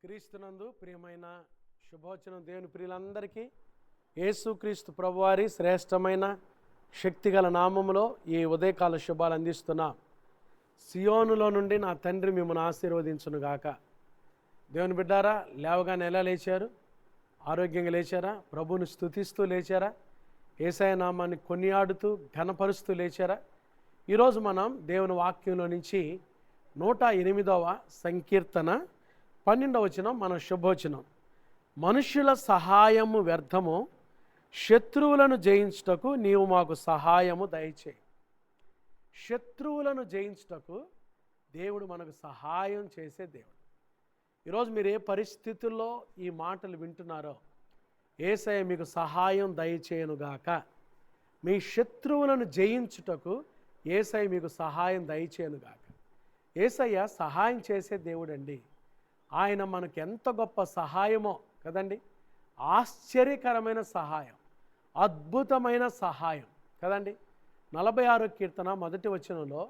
క్రీస్తునందు ప్రియమైన శుభవచనం దేవుని ప్రియులందరికీ యేసుక్రీస్తు ప్రభువారి శ్రేష్టమైన శక్తిగల నామములో ఈ ఉదయకాల శుభాలు అందిస్తున్నా. సియోనులో నుండి నా తండ్రి మిమ్మల్ని ఆశీర్వదించునుగాక. దేవుని బిడ్డారా, లేవగానే ఎలా లేచారు? ఆరోగ్యంగా లేచారా? ప్రభువుని స్తుతిస్తూ లేచారా? యేసయ్య నామాన్ని కొనియాడుతూ ఘనపరుస్తూ లేచారా? ఈరోజు మనం దేవుని వాక్యంలో నుంచి 108వ సంకీర్తన 12వ వచనం మన శుభవచనం. మనుష్యుల సహాయము వ్యర్థము, శత్రువులను జయించుటకు నీవు మాకు సహాయము దయచేయి. శత్రువులను జయించుటకు దేవుడు మనకు సహాయం చేసే దేవుడు. ఈరోజు మీరు ఏ పరిస్థితుల్లో ఈ మాటలు వింటున్నారో, యేసయ్య మీకు సహాయం దయచేయనుగాక. మీ శత్రువులను జయించుటకు యేసయ్య మీకు సహాయం దయచేయనుగాక. యేసయ్య సహాయం చేసే దేవుడండి. ఆయన మనకు ఎంత గొప్ప సహాయమో కదండి. ఆశ్చర్యకరమైన సహాయం, అద్భుతమైన సహాయం కదండి. 46వ కీర్తన 1వ వచనంలో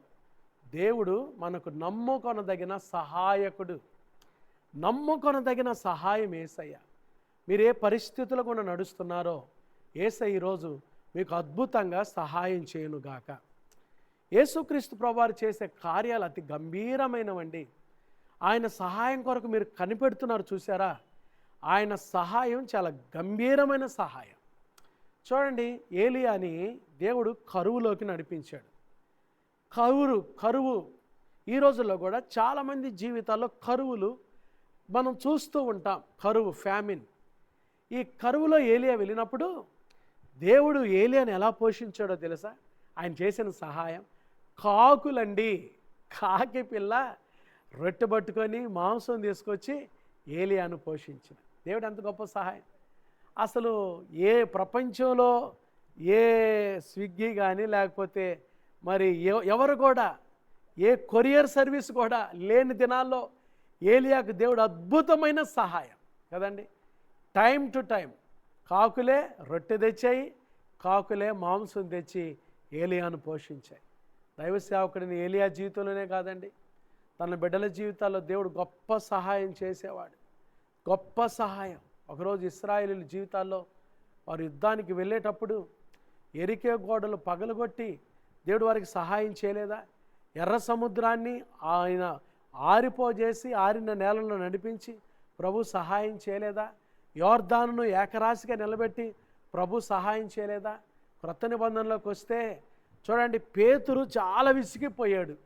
దేవుడు మనకు నమ్ముకొనదగిన సహాయకుడు. నమ్ముకొనదగిన సహాయం యేసయ్య. మీరు ఏ పరిస్థితుల గుండా నడుస్తున్నారో యేసయ్య ఈరోజు మీకు అద్భుతంగా సహాయం చేయనుగాక. యేసుక్రీస్తు ప్రభువారు చేసే కార్యాలు అతి గంభీరమైనవండి. ఆయన సహాయం కొరకు మీరు కనిపెడుతున్నారు చూసారా? ఆయన సహాయం చాలా గంభీరమైన సహాయం. చూడండి, ఏలియాని దేవుడు కరువులోకి నడిపించాడు. కరువు ఈ రోజుల్లో కూడా చాలామంది జీవితాల్లో కరువులు మనం చూస్తూ ఉంటాం. కరువు, ఫ్యామిన్. ఈ కరువులో ఏలియా వెళ్ళినప్పుడు దేవుడు ఏలియాని ఎలా పోషించాడో తెలుసా? ఆయన చేసిన సహాయం కాకులండి. కాకి పిల్ల రొట్టె పట్టుకొని మాంసం తీసుకొచ్చి ఏలియాను పోషించిన దేవుడు ఎంత గొప్ప సహాయం. అసలు ఏ ప్రపంచంలో ఏ స్విగ్గీ కానీ లేకపోతే మరి ఎవరు కూడా, ఏ కొరియర్ సర్వీస్ కూడా లేని దినాల్లో ఏలియాకు దేవుడు అద్భుతమైన సహాయం కదండి. టైం టు టైం కాకులే రొట్టె తెచ్చాయి, కాకులే మాంసం తెచ్చి ఏలియాను పోషించాయి. దైవ సేవకుడిని ఏలియా జీవితంలోనే కాదండి, తన బిడ్డల జీవితాల్లో దేవుడు గొప్ప సహాయం చేసేవాడు. గొప్ప సహాయం. ఒకరోజు ఇశ్రాయేలీయుల జీవితాల్లో వారు యుద్ధానికి వెళ్ళేటప్పుడు ఎరికే గోడలు పగలగొట్టి దేవుడు వారికి సహాయం చేయలేదా? ఎర్ర సముద్రాన్ని ఆయన ఆరిపోజేసి ఆరిన నేలలో నడిపించి ప్రభు సహాయం చేయలేదా? యోర్దానును ఏకరాశిగా నిలబెట్టి ప్రభు సహాయం చేయలేదా? క్రొత్త నిబంధనలోకి వస్తే చూడండి, పేతురు చాలా విసిగిపోయాడు.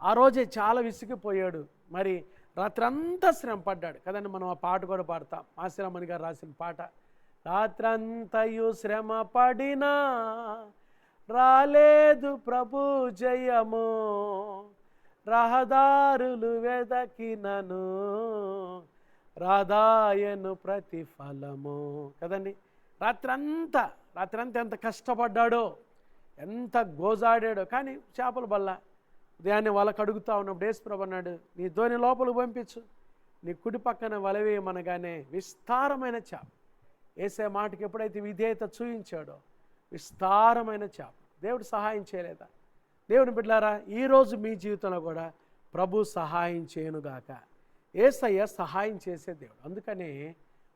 ఆ రోజే చాలా విసిగిపోయాడు. మరి రాత్రంతా శ్రమ పడ్డాడు కదండి. మనం ఆ పాట కూడా పాడతాం. ఆశ్రమణి గారు రాసిన పాట. రాత్రంతయు శ్రమ పడినా రాలేదు ప్రభు జయము, రహదారులు వెదకినను రాదాయను ప్రతిఫలము కదండి. రాత్రంతా ఎంత కష్టపడ్డాడో, ఎంత గోజాడాడో. కానీ చేపల బల్ల ఉదయాన్నే వాళ్ళకు అడుగుతా ఉన్నప్పుడు యేసుప్రభు అన్నాడు, నీ ధోని లోపలికి పంపించు, నీ కుడి పక్కన వలవేయమనగానే విస్తారమైన చేప. వేసే మాటకి ఎప్పుడైతే విధేయత చూయించాడో విస్తారమైన చేప. దేవుడు సహాయం చేయలేదా? దేవుని బిడ్డలారా, ఈరోజు మీ జీవితంలో కూడా ప్రభు సహాయం చేయనుగాక. యేసయ్య సహాయం చేసే దేవుడు. అందుకనే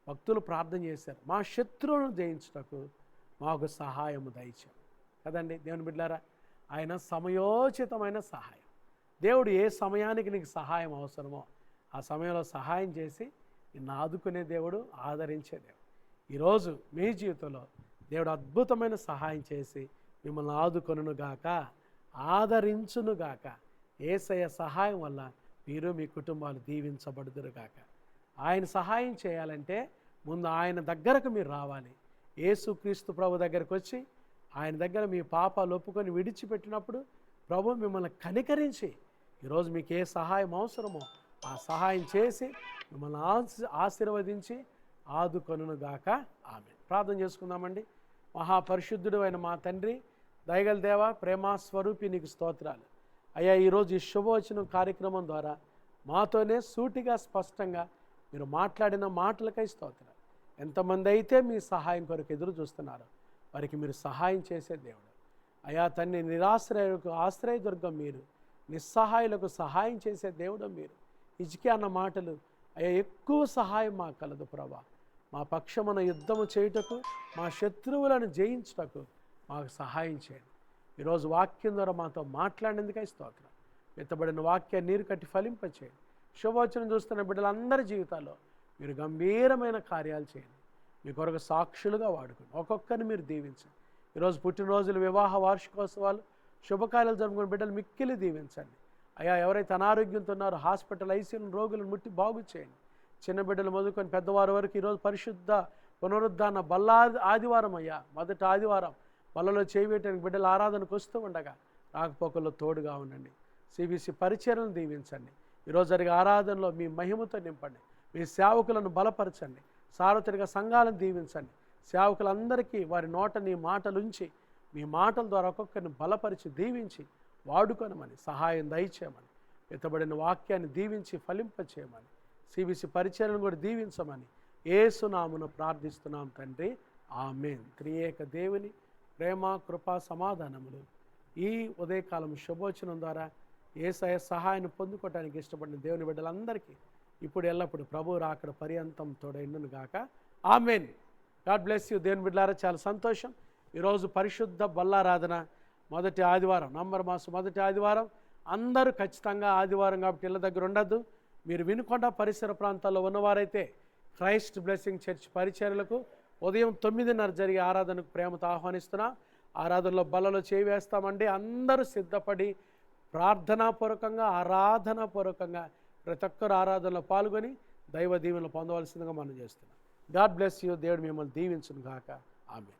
భక్తులు ప్రార్థన చేశారు, మా శత్రువులను జయించుటకు మాకు సహాయము దయచేయి కదండి. దేవుని బిడ్డలారా, ఆయన సమయోచితమైన సహాయం. దేవుడు ఏ సమయానికి నీకు సహాయం అవసరమో ఆ సమయంలో సహాయం చేసి నిన్ను ఆదుకునే దేవుడు, ఆదరించే దేవుడు. ఈరోజు మీ జీవితంలో దేవుడు అద్భుతమైన సహాయం చేసి మిమ్మల్ని ఆదుకొనుగాక, ఆదరించునుగాక. యేసయ్య సహాయం వల్ల మీరు మీ కుటుంబాలు దీవించబడుదురుగాక. ఆయన సహాయం చేయాలంటే ముందు ఆయన దగ్గరకు మీరు రావాలి. యేసుక్రీస్తు ప్రభు దగ్గరకు వచ్చి ఆయన దగ్గర మీ పాపాలు ఒప్పుకొని విడిచిపెట్టినప్పుడు ప్రభు మిమ్మల్ని కనికరించి ఈరోజు మీకు ఏ సహాయం అవసరమో ఆ సహాయం చేసి మిమ్మల్ని ఆశీర్వదించి ఆదుకొనుగాక. ఆమేన్. ప్రార్థన చేసుకుందామండి. మహాపరిశుద్ధుడు అయిన మా తండ్రి, దయగల దేవ, ప్రేమ స్వరూపి, నీకు స్తోత్రాలు అయ్యా. ఈరోజు ఈ శుభవచనం కార్యక్రమం ద్వారా మాతోనే సూటిగా స్పష్టంగా మీరు మాట్లాడిన మాటలకై స్తోత్రాలు. ఎంతమంది అయితే మీ సహాయం కొరకు ఎదురు చూస్తున్నారో వారికి మీరు సహాయం చేసే దేవుడు అయా. తండ్రి, నిరాశ్రయులకు ఆశ్రయదుర్గం మీరు, నిస్సహాయులకు సహాయం చేసే దేవుడు మీరు. హిజ్కియా అన్న మాటలు అయ్యా ఎక్కువ సహాయం మాకు కలదు ప్రభా. మా పక్షమున యుద్ధము చేయుటకు, మా శత్రువులను జయించుటకు మాకు సహాయం చేయండి. ఈరోజు వాక్యం ద్వారా మాతో మాట్లాడేందుకై స్తోత్రం. ఎత్తబడిన వాక్యాన్ని నీరు కట్టి ఫలింపచేయండి. శుభవచనం చూస్తున్న బిడ్డలందరి జీవితాల్లో మీరు గంభీరమైన కార్యాలు చేయండి. మీ కొరకు సాక్షులుగా వాడుకోండి. ఒక్కొక్కరిని మీరు దీవించండి. ఈరోజు పుట్టినరోజులు, వివాహ వార్షికోత్సవాలు, శుభకార్యాలు జరుపుకునే బిడ్డలు మిక్కిలి దీవించండి. అయ్యా, ఎవరైతే అనారోగ్యంతో ఉన్నారో హాస్పిటల్ ఐసీయూలో రోగులను ముట్టి బాగు చేయండి. చిన్న బిడ్డలు మొదలుకొని పెద్దవారి వరకు ఈరోజు పరిశుద్ధ పునరుద్ధాన ఆదివారం అయ్యా, మొదటి ఆదివారం బల్లలో చేయవేయటానికి బిడ్డల ఆరాధనకు వస్తూ ఉండగా రాకపోకల్లో తోడుగా ఉండండి. సిబిసి పరిచర్యలను దీవించండి. ఈరోజు జరిగే ఆరాధనలో మీ మహిమతో నింపండి. మీ సేవకులను బలపరచండి. సార్వత్రిక సంఘాలను దీవించండి. సేవకులందరికీ వారి నోట నీ మాటలుంచి, మీ మాటల ద్వారా ఒక్కొక్కరిని బలపరిచి దీవించి వాడుకొనమని సహాయం దయచేయమని, ఎత్తబడిన వాక్యాన్ని దీవించి ఫలింపచేయమని, సిబిసి పరిచర్యలను కూడా దీవించమని యేసు నామమున ప్రార్థిస్తున్నాం తండ్రి. ఆమేన్. త్రియేక దేవుని ప్రేమ, కృప, సమాధానములు ఈ ఉదయకాలం శుభోచనం ద్వారా యేసయ్య సహాయాన్ని పొందుకోవడానికి ఇష్టపడిన దేవుని బిడ్డలందరికీ ఇప్పుడు ఎల్లప్పుడు ప్రభు రాకడ పర్యంతం తోడైండును గాక. ఆమేన్. God bless you. దేవుని బిడ్డలారా, చాలా సంతోషం. ఈరోజు పరిశుద్ధ బల్లారాధన మొదటి ఆదివారం, నవంబర్ మాసం మొదటి ఆదివారం. అందరూ ఖచ్చితంగా ఆదివారం కాబట్టి ఇళ్ళ దగ్గర ఉండద్దు. మీరు వినుకొండ పరిసర ప్రాంతాల్లో ఉన్నవారైతే క్రైస్ట్ బ్లెస్సింగ్ చర్చ్ పరిచర్యలకు ఉదయం 9:30 జరిగే ఆరాధనకు ప్రేమతో ఆహ్వానిస్తున్నా. ఆరాధనలో బల్లలో చేయి వేస్తామండి. అందరూ సిద్ధపడి ప్రార్థనాపూర్వకంగా, ఆరాధనాపూర్వకంగా ప్రతి ఒక్కరు ఆరాధనలో పాల్గొని దైవ దీవెనలు పొందవలసిందిగా మనం చేస్తున్నాం. God bless you. దేవుడు మిమ్మల్ని దీవించును గాక. ఆమేన్.